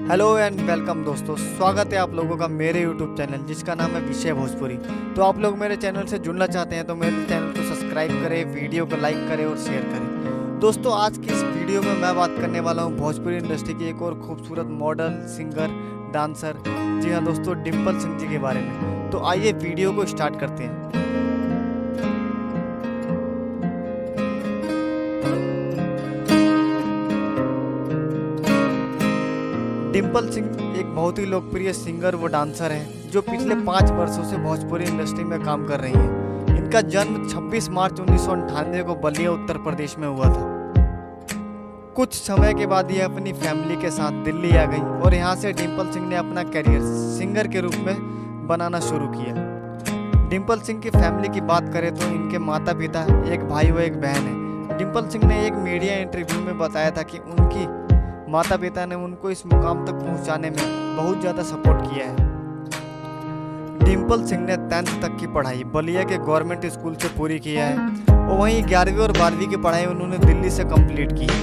Hello and welcome दोस्तों, स्वागत है आप लोगों का मेरे यूट्यूब चैनल जिसका नाम है विषय भोजपुरी। तो आप लोग मेरे चैनल से जुड़ना चाहते हैं तो मेरे चैनल को सब्सक्राइब करें, वीडियो को लाइक करें और शेयर करें। दोस्तों आज की इस वीडियो में मैं बात करने वाला हूं भोजपुरी इंडस्ट्री की एक और खूबसूरत मॉडल, सिंगर, डांसर, जी हाँ दोस्तों, डिम्पल सिंह जी के बारे में। तो आइए वीडियो को स्टार्ट करते हैं। डिम्पल सिंह एक बहुत ही लोकप्रिय सिंगर व डांसर हैं जो पिछले 5 वर्षों से भोजपुरी इंडस्ट्री में काम कर रही हैं। इनका जन्म 26 मार्च 1998 को बलिया उत्तर प्रदेश में हुआ था। कुछ समय के बाद ये अपनी फैमिली के साथ दिल्ली आ गई और यहाँ से डिम्पल सिंह ने अपना करियर सिंगर के रूप में बनाना शुरू किया। डिम्पल सिंह की फैमिली की बात करें तो इनके माता पिता, एक भाई व एक बहन है। डिम्पल सिंह ने एक मीडिया इंटरव्यू में बताया था कि उनकी माता पिता ने उनको इस मुकाम तक पहुंचाने में बहुत ज़्यादा सपोर्ट किया है। डिम्पल सिंह ने 10th तक की पढ़ाई बलिया के गवर्नमेंट स्कूल से पूरी किया है और वहीं 11वीं और 12वीं की पढ़ाई उन्होंने दिल्ली से कंप्लीट की है।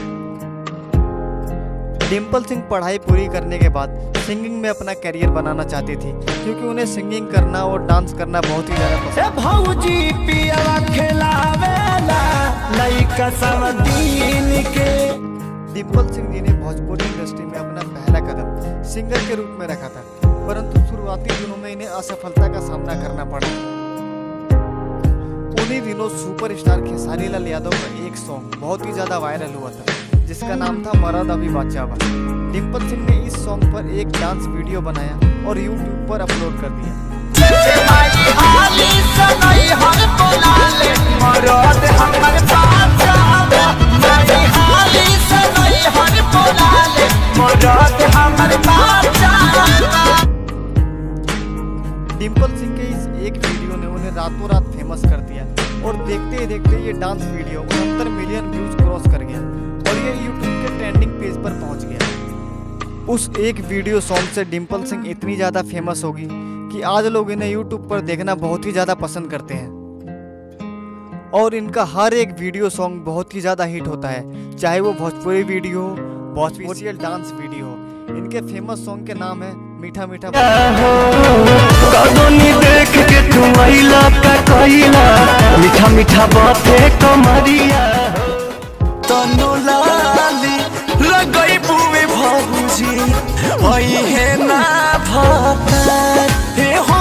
डिम्पल सिंह पढ़ाई पूरी करने के बाद सिंगिंग में अपना करियर बनाना चाहती थी क्योंकि उन्हें सिंगिंग करना और डांस करना बहुत ही ज़्यादा पसंद है। डिम्पल सिंह जी ने भोजपुरी इंडस्ट्री में अपना पहला कदम सिंगर के रूप में रखा था, परंतु शुरुआती दिनों में इन्हें असफलता का सामना करना पड़ा। उन्हीं दिनों सुपरस्टार खेसारी लाल यादव का एक सॉन्ग बहुत ही ज्यादा वायरल हुआ था जिसका नाम था मरद अभी बाचा बा। डिम्पल सिंह ने इस सॉन्ग पर एक डांस वीडियो बनाया और यूट्यूब पर अपलोड कर दिया। डिम्पल सिंह के इस एक वीडियो ने उन्हें रातों रात फेमस कर दिया और देखते ही देखते ये dance video 69 million views cross कर गया और ये यूट्यूब के ट्रेंडिंग पेज पर पहुंच गया। उस एक वीडियो सॉन्ग से डिम्पल सिंह इतनी ज़्यादा फेमस होगी कि आज लोग इन्हें यूट्यूब पर देखना बहुत ही ज़्यादा पसंद करते हैं और इनका हर एक वीडियो सॉन्ग बहुत ही ज़्यादा हिट होता है, चाहे वो भोजपुरी वीडियो हो, भोजपुरी डांस वीडियो हो। इनके फेमस सॉन्ग के नाम है मीठा मीठा देख के तुम आइला का कइला मीठा मीठा बाते कमरिया तनु लाली लगई बुवे भौजी ओई है ना भाता हे हो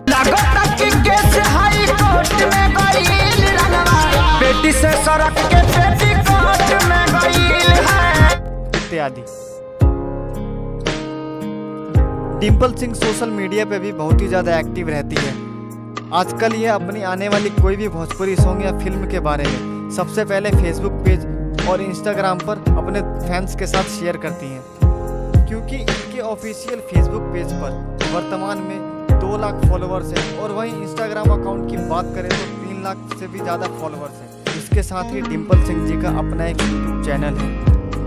लागत कि कैसे हाई कोर्ट में गइल रंगवा बेटी से सड़क के बेटी कोर्ट में गइल है इत्यादि। डिम्पल सिंह सोशल मीडिया पे भी बहुत ही ज़्यादा एक्टिव रहती है। आजकल ये अपनी आने वाली कोई भी भोजपुरी सॉन्ग या फिल्म के बारे में सबसे पहले फेसबुक पेज और इंस्टाग्राम पर अपने फैंस के साथ शेयर करती हैं क्योंकि इनके ऑफिशियल फेसबुक पेज पर वर्तमान में 2 लाख फॉलोअर्स हैं और वहीं इंस्टाग्राम अकाउंट की बात करें तो 3 लाख से भी ज़्यादा फॉलोअर्स हैं। इसके साथ ही डिम्पल सिंह जी का अपना एक यूट्यूब चैनल है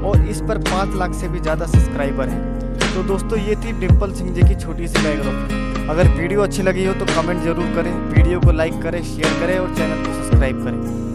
और इस पर 5 लाख से भी ज़्यादा सब्सक्राइबर हैं। तो दोस्तों ये थी डिम्पल सिंह जी की छोटी सी बायोग्राफी। अगर वीडियो अच्छी लगी हो तो कमेंट जरूर करें, वीडियो को लाइक करें, शेयर करें और चैनल को सब्सक्राइब करें।